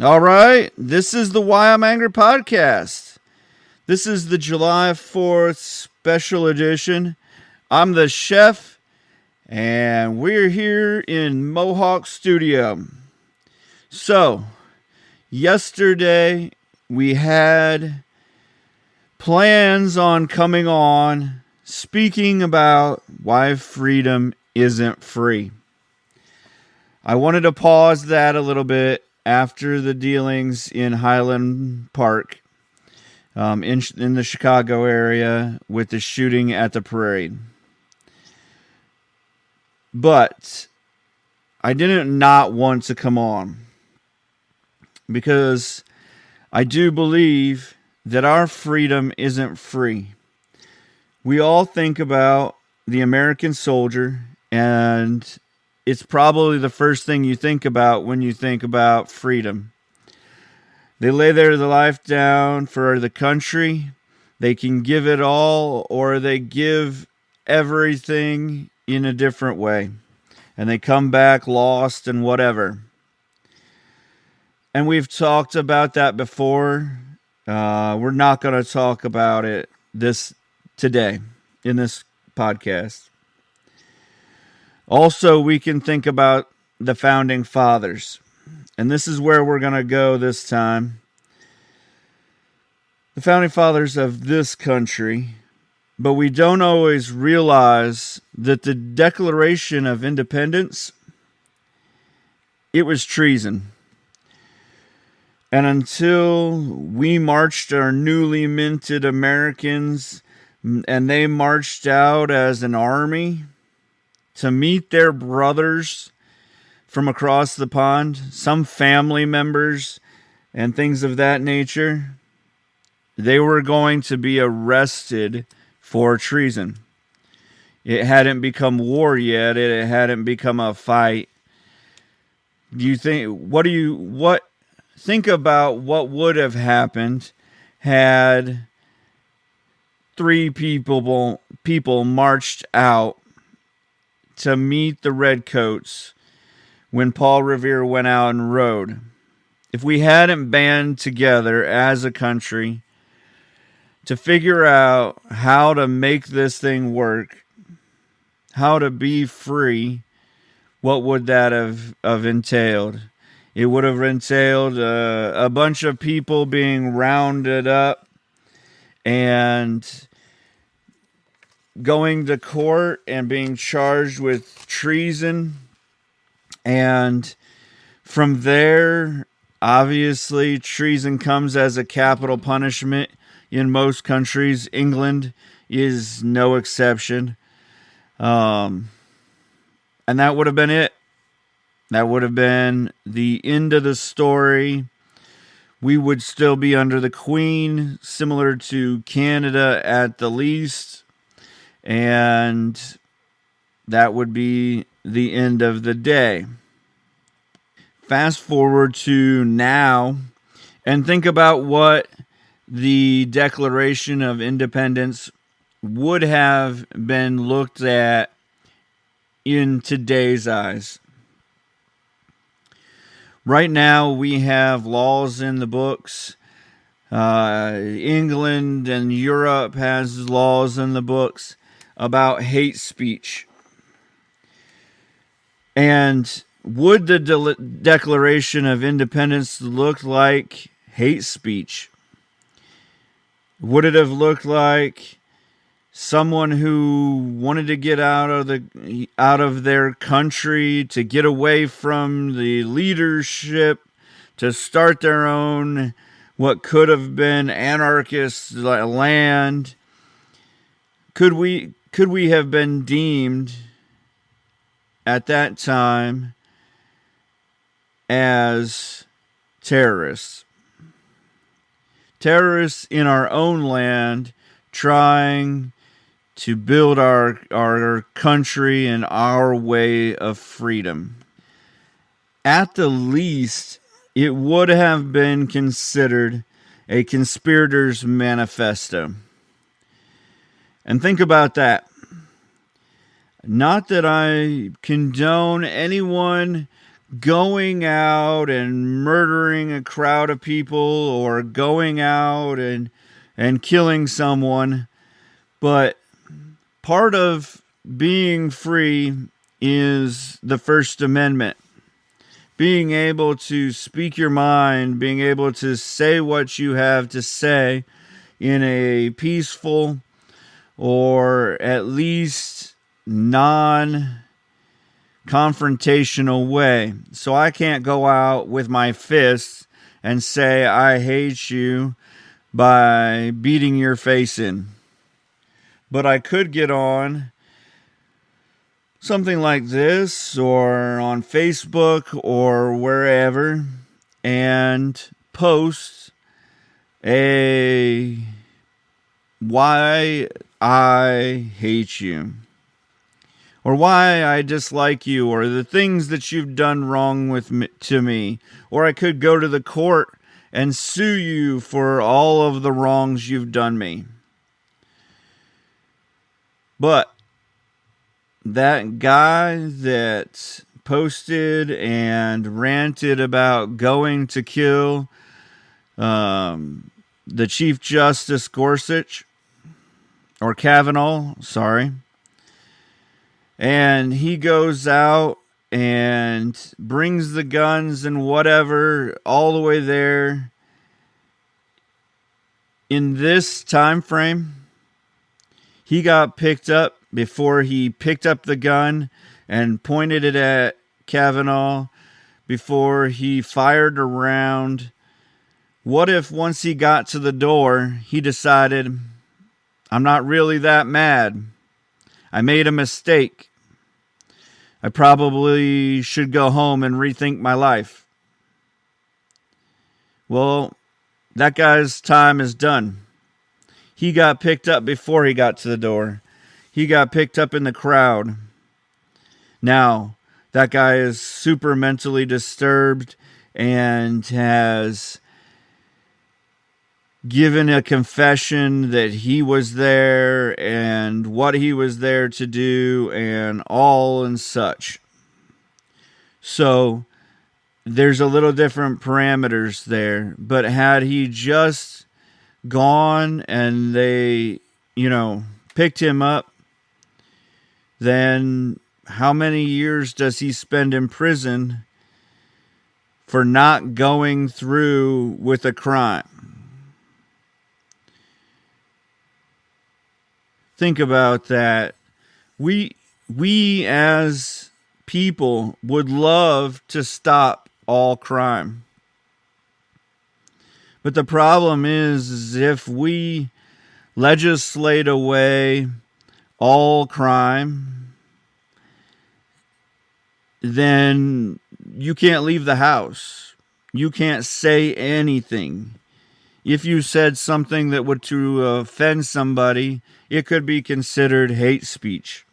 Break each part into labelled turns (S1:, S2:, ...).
S1: All right, this is the Why I'm Angry podcast. This is the July 4th special edition. I'm the chef, and we're here in Mohawk Studio. So, yesterday we had plans on coming on speaking about why freedom isn't free. I wanted to pause that a little bit after the dealings in Highland Park in the Chicago area with the shooting at the parade. But I didn't not want to come on because I do believe that our freedom isn't free. We all think about the American soldier, and it's probably the first thing you think about when you think about freedom. They lay their life down for the country. They can give it all, or they give everything in a different way. And they come back lost and whatever. And we've talked about that before. We're not going to talk about it today in this podcast. Also, we can think about the founding fathers. And this is where we're going to go this time. The founding fathers of this country. But we don't always realize that the Declaration of Independence, it was treason. And until we marched our newly minted Americans, and they marched out as an army to meet their brothers from across the pond, some family members and things of that nature, they were going to be arrested for treason. It hadn't become war yet. It hadn't become a fight. Think about what would have happened had three people marched out to meet the Redcoats when Paul Revere went out and rode. If we hadn't band together as a country to figure out how to make this thing work, how to be free, what would that have entailed? It would have entailed a bunch of people being rounded up and going to court and being charged with treason. And from there, obviously, treason comes as a capital punishment in most countries. England is no exception. And that would have been it. That would have been the end of the story. We would still be under the Queen, similar to Canada at the least. And that would be the end of the day. Fast forward to now and think about what the Declaration of Independence would have been looked at in today's eyes. Right now, we have laws in the books. England and Europe has laws in the books about hate speech. And would the Declaration of Independence look like hate speech? Would it have looked like someone who wanted to get out of their country, to get away from the leadership, to start their own what could have been anarchist land? Could we have been deemed at that time as terrorists? Terrorists in our own land trying to build our country and our way of freedom. At the least, it would have been considered a conspirator's manifesto. And think about that. Not that I condone anyone going out and murdering a crowd of people or going out and killing someone. But part of being free is the First Amendment. Being able to speak your mind, being able to say what you have to say in a peaceful or at least non-confrontational way. So I can't go out with my fists and say I hate you by beating your face in. But I could get on something like this or on Facebook or wherever and post a why I hate you or why I dislike you or the things that you've done wrong to me. Or I could go to the court and sue you for all of the wrongs you've done me. But that guy that posted and ranted about going to kill the Chief Justice Gorsuch, or Kavanaugh, sorry, and he goes out and brings the guns and whatever all the way there in this time frame. He got picked up before he picked up the gun and pointed it at Kavanaugh, before he fired a round. What if once he got to the door, he decided, I'm not really that mad. I made a mistake. I probably should go home and rethink my life. Well, that guy's time is done. He got picked up before he got to the door. He got picked up in the crowd. Now, that guy is super mentally disturbed and has given a confession that he was there and what he was there to do and all and such. So, there's a little different parameters there. But had he just gone and they, picked him up, then how many years does he spend in prison for not going through with a crime? Think about that. We as people would love to stop all crime. But the problem is if we legislate away all crime, then you can't leave the house. You can't say anything. If you said something that would to offend somebody, it could be considered hate speech.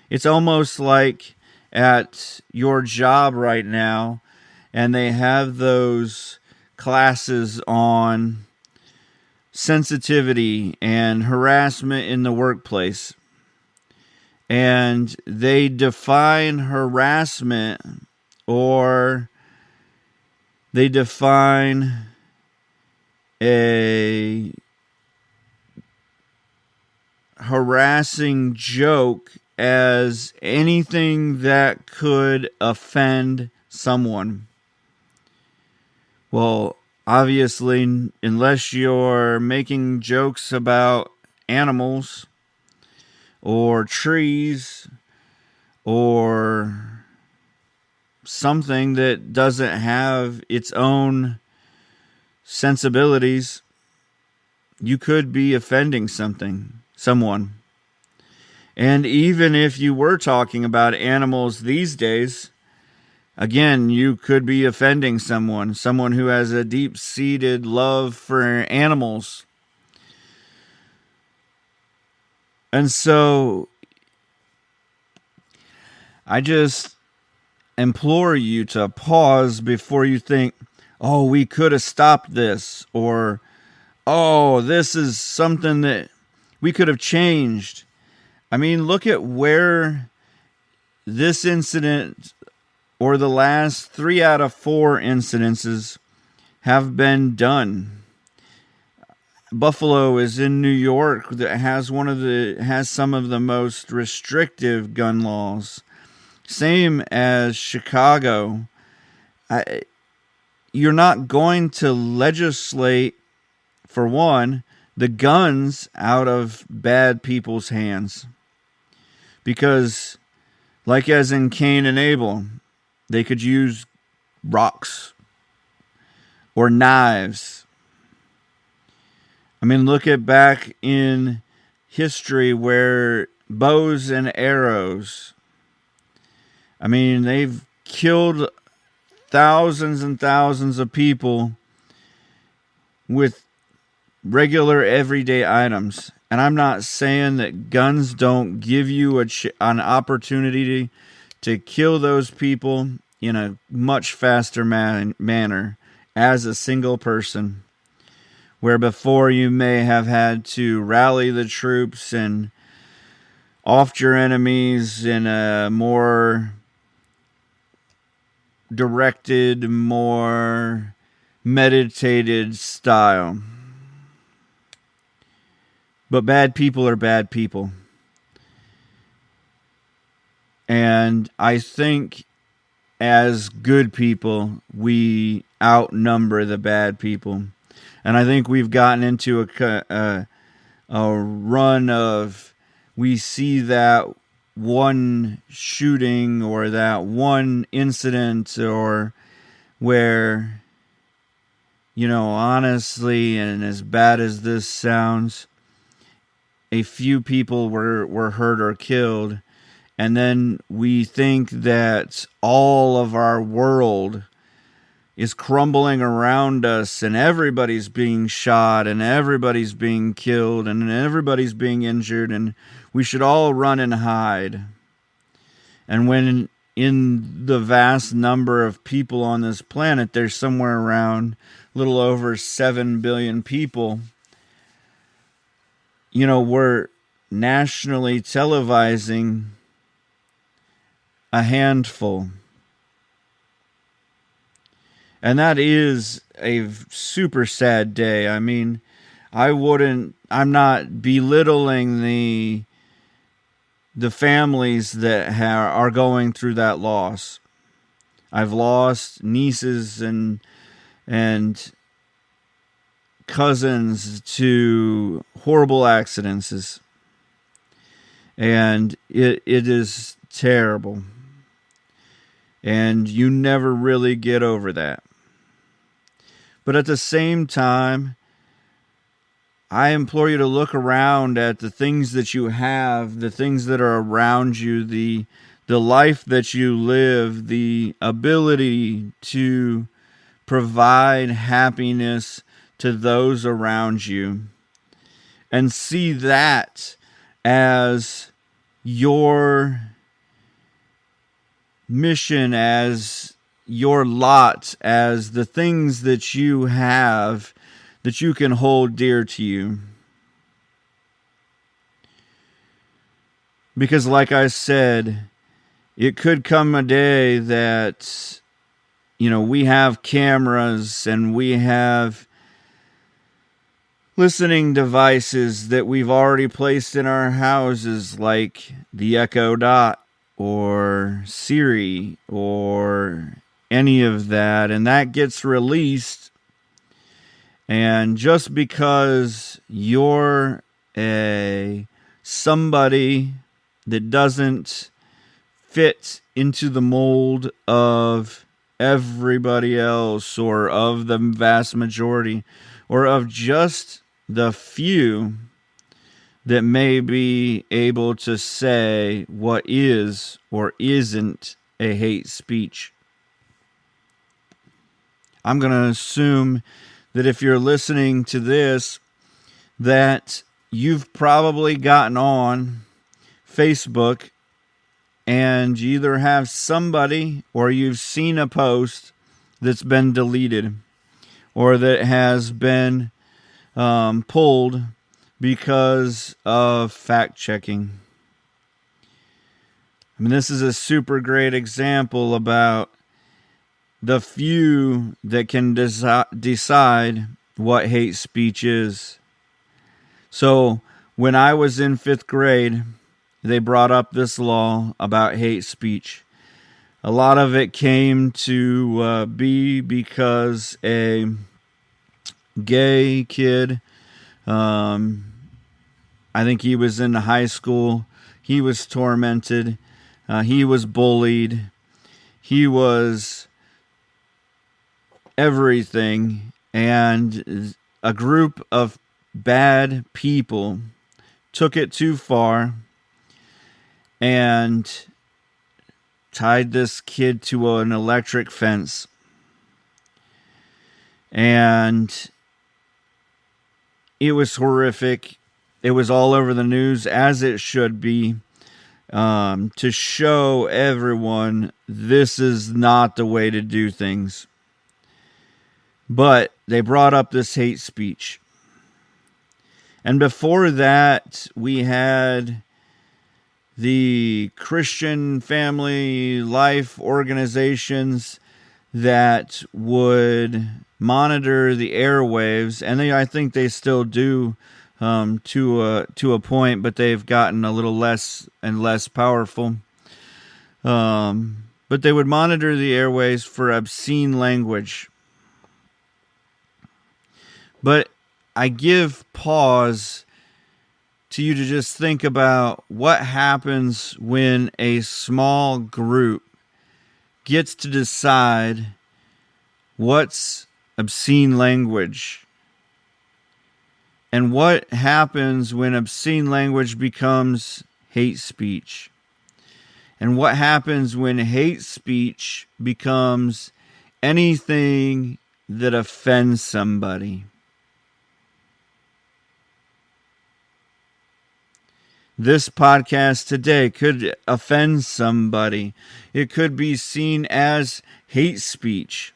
S1: It's almost like at your job right now, and they have those classes on sensitivity and harassment in the workplace. And they define harassment, or they define a harassing joke as anything that could offend someone. Well, obviously, unless you're making jokes about animals or trees or something that doesn't have its own sensibilities, you could be offending someone. And even if you were talking about animals these days, again, you could be offending someone who has a deep-seated love for animals. And so, I just implore you to pause before you think, oh, we could have stopped this, or, oh, this is something that we could have changed. I mean, look at where this incident or the last 3 out of 4 incidences have been done. Buffalo is in New York that has some of the most restrictive gun laws. Same as Chicago. You're not going to legislate, for one, the guns out of bad people's hands. Because, like as in Cain and Abel, they could use rocks or knives. I mean, look at back in history where bows and arrows, I mean, they've killed thousands and thousands of people with regular everyday items. And I'm not saying that guns don't give you an opportunity to kill those people in a much faster manner as a single person, where before you may have had to rally the troops and off your enemies in a more directed, more meditated style. But bad people are bad people. And I think as good people, we outnumber the bad people. And I think we've gotten into a run of, we see that one shooting or that one incident, or where, honestly, and as bad as this sounds, a few people were hurt or killed. And then we think that all of our world is crumbling around us, and everybody's being shot, and everybody's being killed, and everybody's being injured, and we should all run and hide. And when in the vast number of people on this planet, there's somewhere around a little over 7 billion people, we're nationally televising a handful. And that is a super sad day. I mean, I'm not belittling the families that are going through that loss. I've lost nieces and cousins to horrible accidents. And it is terrible. And you never really get over that. But at the same time, I implore you to look around at the things that you have, the things that are around you, the life that you live, the ability to provide happiness to those around you, and see that as your mission, as your lot, as the things that you have that you can hold dear to you. Because like I said, it could come a day that, we have cameras and we have listening devices that we've already placed in our houses, like the Echo Dot or Siri or any of that, and that gets released. And just because you're somebody that doesn't fit into the mold of everybody else, or of the vast majority, or of just the few that may be able to say what is or isn't a hate speech. I'm going to assume that if you're listening to this, that you've probably gotten on Facebook and you either have somebody, or you've seen a post that's been deleted, or that has been pulled because of fact checking. I mean, this is a super great example about the few that can decide what hate speech is. So when I was in 5th grade, they brought up this law about hate speech. A lot of it came to be because a gay kid, I think he was in high school, he was tormented, he was bullied, he was everything, and a group of bad people took it too far and tied this kid to an electric fence. And it was horrific. It was all over the news, as it should be, to show everyone this is not the way to do things. But they brought up this hate speech. And before that, we had the Christian family life organizations that would monitor the airwaves, and I think they still do to a point, but they've gotten a little less and less powerful. But they would monitor the airwaves for obscene language. But I give pause to you to just think about what happens when a small group gets to decide what's obscene language, and what happens when obscene language becomes hate speech, and what happens when hate speech becomes anything that offends somebody. This podcast today could offend somebody. It could be seen as hate speech.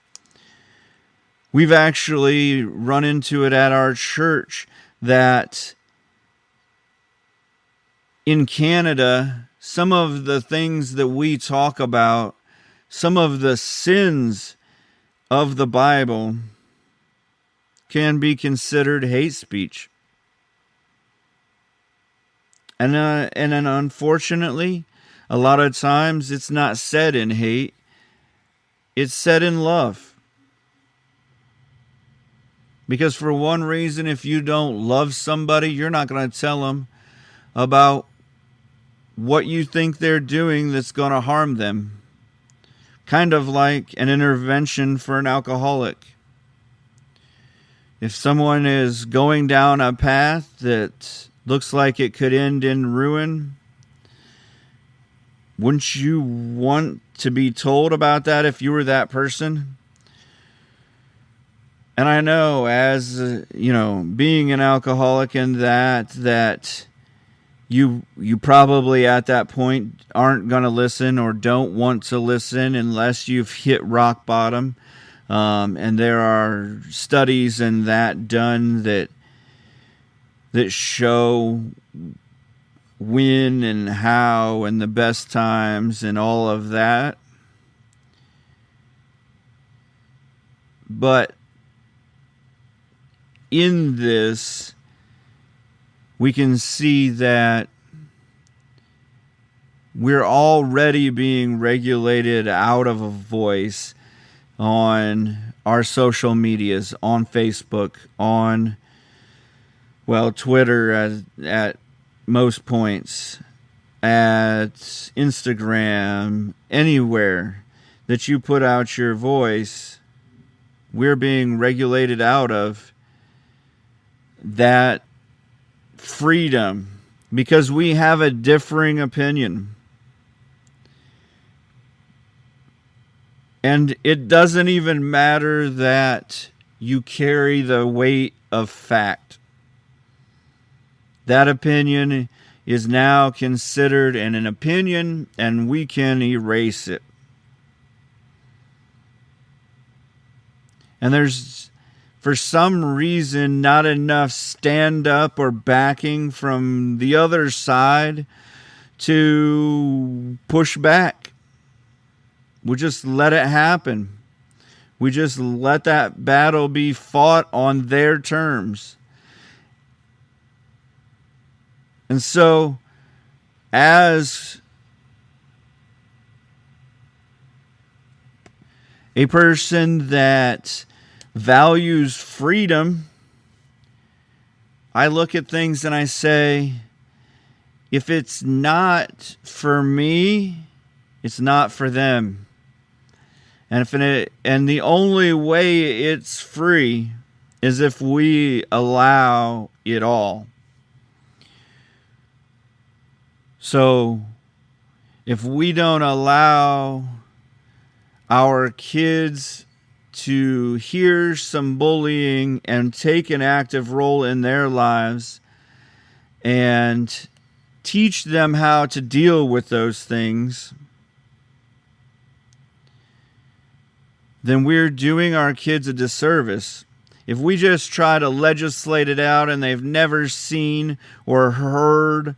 S1: We've actually run into it at our church that in Canada, some of the things that we talk about, some of the sins of the Bible, can be considered hate speech. And then unfortunately, a lot of times it's not said in hate. It's said in love. Because for one reason, if you don't love somebody, you're not going to tell them about what you think they're doing that's going to harm them. Kind of like an intervention for an alcoholic. If someone is going down a path that looks like it could end in ruin, wouldn't you want to be told about that if you were that person? And I know, as being an alcoholic, and that you probably at that point aren't going to listen or don't want to listen unless you've hit rock bottom. And there are studies and that done that show when and how and the best times and all of that. But in this, we can see that we're already being regulated out of a voice on our social medias, on Facebook, on Twitter at most points, at Instagram, anywhere that you put out your voice, we're being regulated out of that freedom because we have a differing opinion. And it doesn't even matter that you carry the weight of fact. That opinion is now considered an opinion, and we can erase it. And there's, for some reason, not enough stand up or backing from the other side to push back. We just let it happen. We just let that battle be fought on their terms. And so, as a person that values freedom, I look at things and I say, if it's not for me, it's not for them. And the only way it's free is if we allow it all. So, if we don't allow our kids to hear some bullying and take an active role in their lives and teach them how to deal with those things, then we're doing our kids a disservice. If we just try to legislate it out and they've never seen or heard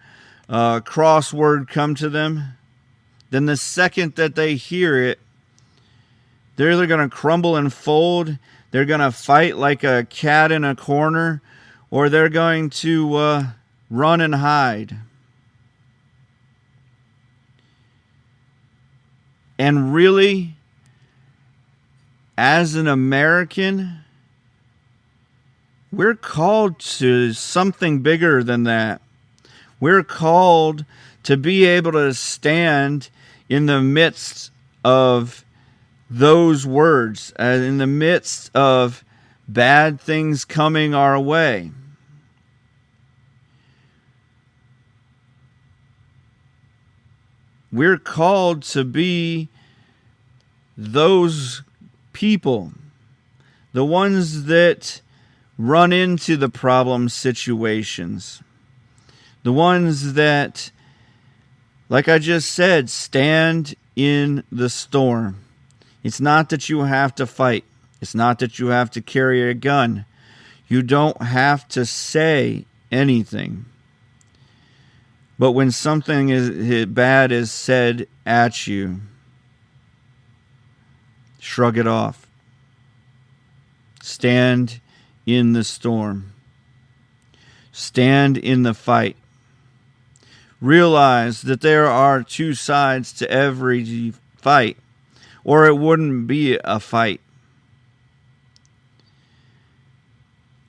S1: a crossword come to them, then the second that they hear it, they're either going to crumble and fold, they're going to fight like a cat in a corner, or they're going to run and hide. And really, as an American, we're called to something bigger than that. We're called to be able to stand in the midst of those words, in the midst of bad things coming our way. We're called to be those people, the ones that run into the problem situations, the ones that, like I just said, stand in the storm. It's not that you have to fight. It's not that you have to carry a gun. You don't have to say anything. But when something bad is said at you, shrug it off. Stand in the storm. Stand in the fight. Realize that there are two sides to every fight, or it wouldn't be a fight.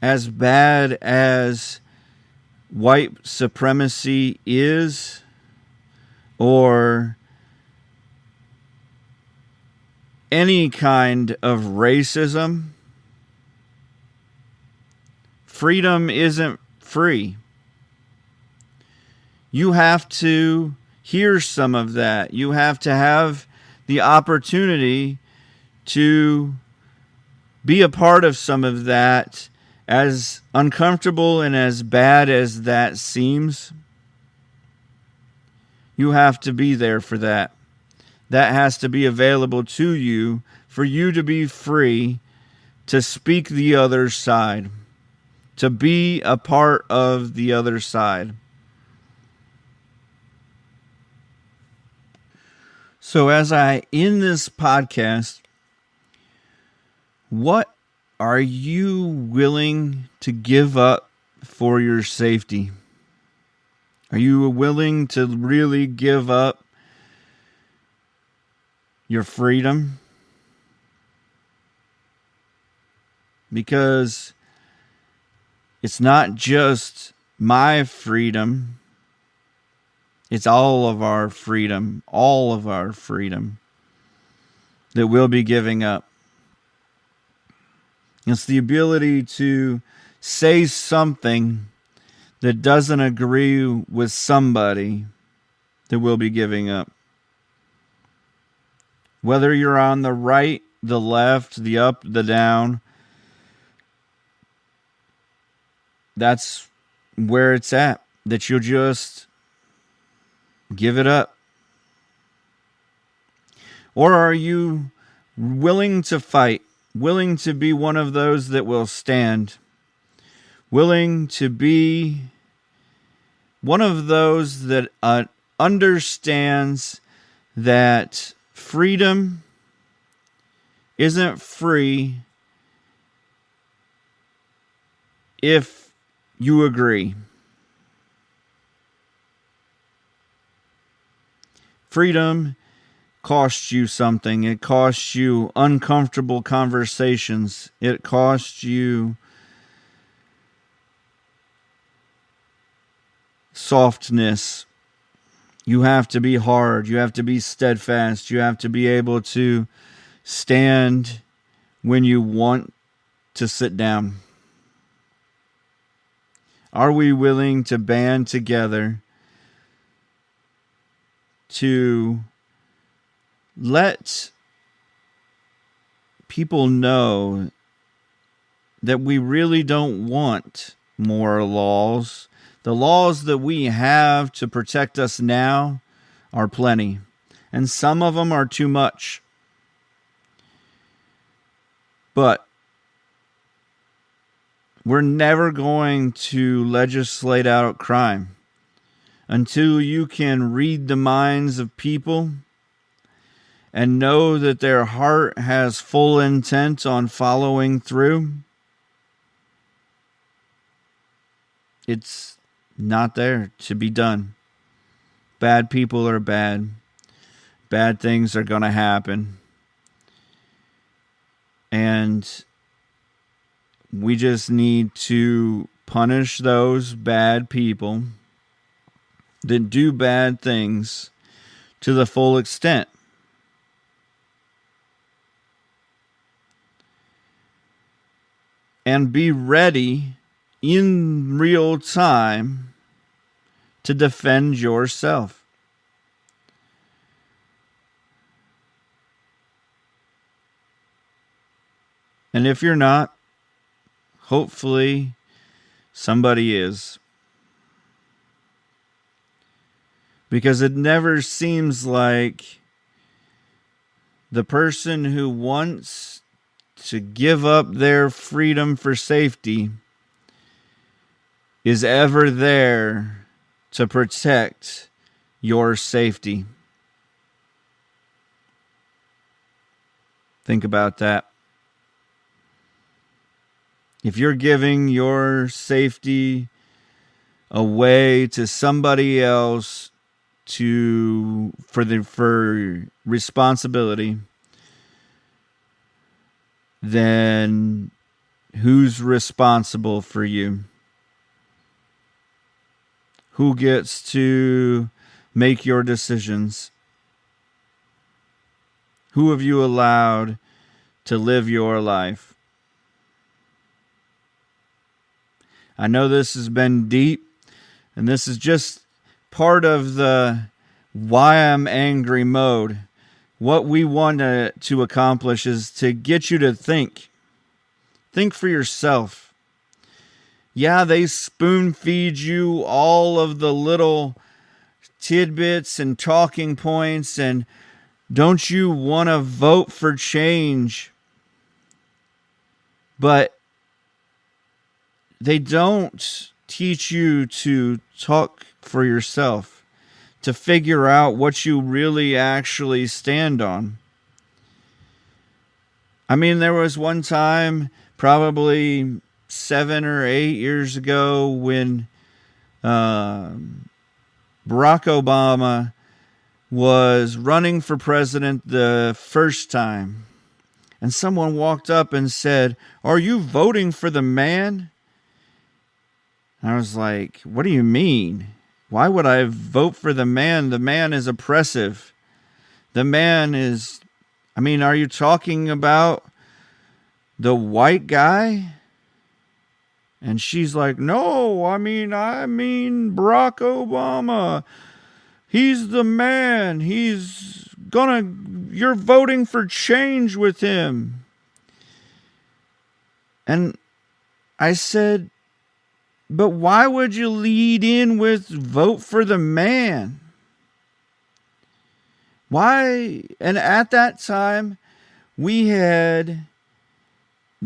S1: As bad as white supremacy is, or any kind of racism, freedom isn't free. You have to hear some of that. You have to have the opportunity to be a part of some of that, as uncomfortable and as bad as that seems. You have to be there for that. That has to be available to you for you to be free to speak the other side, to be a part of the other side. So as I end this podcast, what are you willing to give up for your safety? Are you willing to really give up your freedom? Because it's not just my freedom. It's all of our freedom that we'll be giving up. It's the ability to say something that doesn't agree with somebody that we'll be giving up. Whether you're on the right, the left, the up, the down, that's where it's at. That you'll just give it up. Or are you willing to fight? Willing to be one of those that will stand? Willing to be one of those that understands that freedom isn't free if you agree. Freedom costs you something. It costs you uncomfortable conversations. It costs you softness. You have to be hard. You have to be steadfast. You have to be able to stand when you want to sit down. Are we willing to band together to let people know that we really don't want more laws? The laws that we have to protect us now are plenty, and some of them are too much. But we're never going to legislate out crime until you can read the minds of people and know that their heart has full intent on following through. It's not there to be done. Bad people are bad. Bad things are going to happen. And we just need to punish those bad people that do bad things to the full extent. And be ready in real time to defend yourself. And if you're not, hopefully somebody is. Because it never seems like the person who wants to give up their freedom for safety is ever there to protect your safety. Think about that. If you're giving your safety away to somebody else for responsibility, then who's responsible for you? Who gets to make your decisions? Who have you allowed to live your life? I know this has been deep, and this is just part of the why I'm angry mode. What we want to accomplish is to get you to think. Think for yourself. Yeah, they spoon feed you all of the little tidbits and talking points, and don't you want to vote for change? But they don't teach you to talk for yourself, to figure out what you really actually stand on. I mean, there was one time, probably 7 or 8 years ago, when Barack Obama was running for president the first time. And someone walked up and said, "Are you voting for the man?" And I was like, "What do you mean? Why would I vote for the man? The man is oppressive. The man is, are you talking about the white guy?" And she's like, "No, I mean Barack Obama. He's the man. You're voting for change with him." And I said, "But why would you lead in with vote for the man? Why?" And at that time, we had,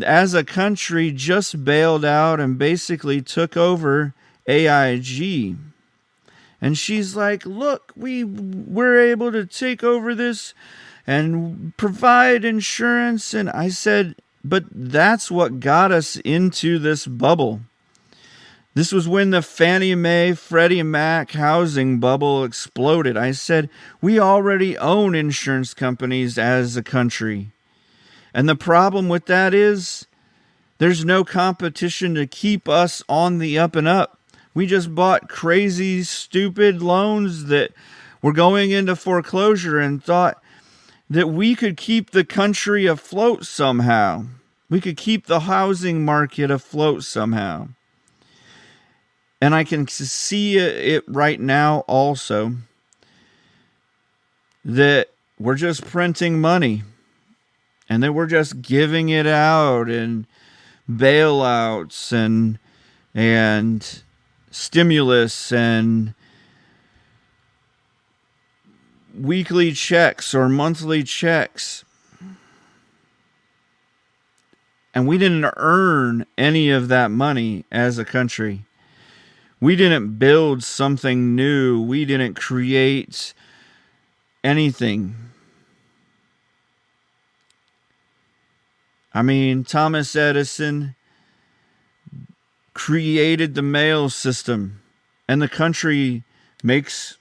S1: as a country, just bailed out and basically took over AIG. And she's like, look, we're able to take over this and provide insurance. And I said, but that's what got us into this bubble. This was when the Fannie Mae, Freddie Mac housing bubble exploded. I said, we already own insurance companies as a country. And the problem with that is there's no competition to keep us on the up and up. We just bought crazy, stupid loans that were going into foreclosure and thought that we could keep the country afloat somehow. We could keep the housing market afloat somehow. And I can see it right now also that we're just printing money and that we're just giving it out and bailouts and stimulus and weekly checks or monthly checks. And we didn't earn any of that money as a country. We didn't build something new. We didn't create anything. I mean, Thomas Edison created the mail system, and the country makes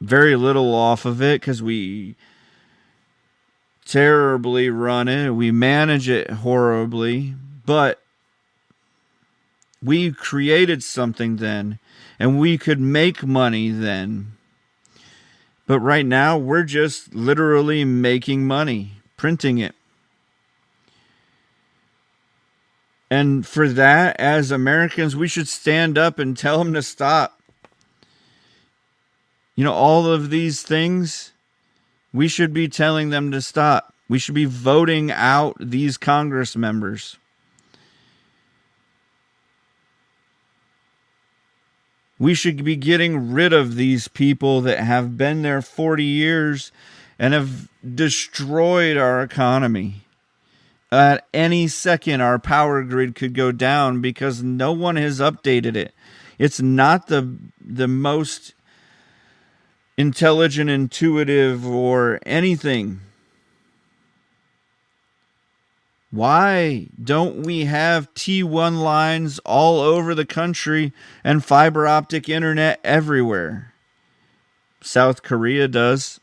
S1: very little off of it because we terribly run it. We manage it horribly, but we created something then, and we could make money then. But right now, we're just literally making money, printing it. And for that, as Americans, we should stand up and tell them to stop. You know, all of these things, we should be telling them to stop. We should be voting out these Congress members. We should be getting rid of these people that have been there 40 years and have destroyed our economy. At any second, our power grid could go down because no one has updated it. It's not the most intelligent, intuitive, or anything. Why don't we have T1 lines all over the country and fiber optic internet everywhere? South Korea does.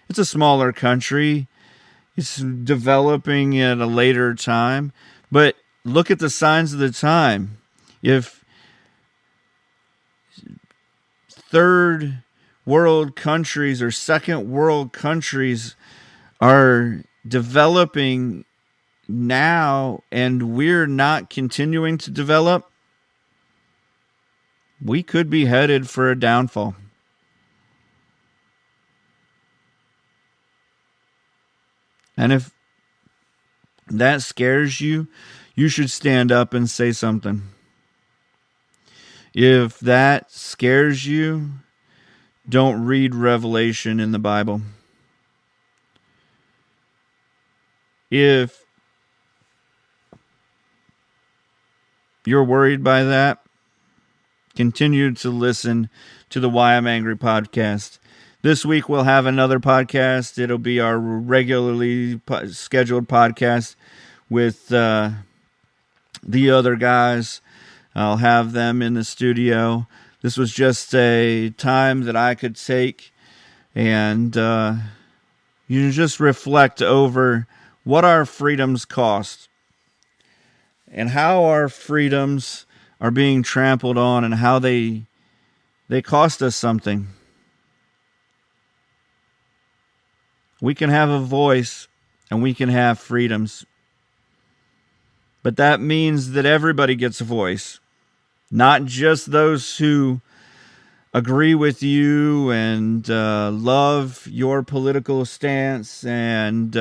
S1: It's a smaller country. It's developing at a later time. But look at the signs of the time. If third world countries or second world countries are developing now and we're not continuing to develop, we could be headed for a downfall. And if that scares you, you should stand up and say something. If that scares you, don't read Revelation in the Bible. If you're worried by that, continue to listen to the Why I'm Angry podcast. This week we'll have another podcast. It'll be our regularly scheduled podcast with the other guys. I'll have them in the studio. This was just a time that I could take and you just reflect over what our freedoms cost and how our freedoms are being trampled on and how they cost us something. We can have a voice and we can have freedoms. But that means that everybody gets a voice. Not just those who agree with you and love your political stance and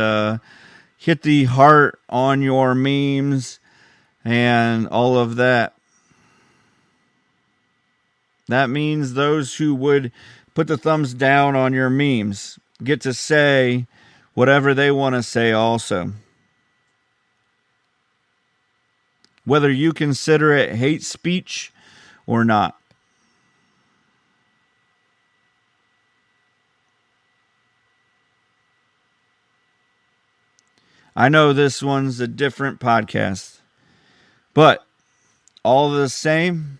S1: hit the heart on your memes and all of that. That means those who would put the thumbs down on your memes get to say whatever they want to say also. Whether you consider it hate speech or not. I know this one's a different podcast, but all the same,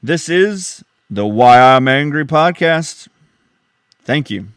S1: this is the Why I'm Angry podcast. Thank you.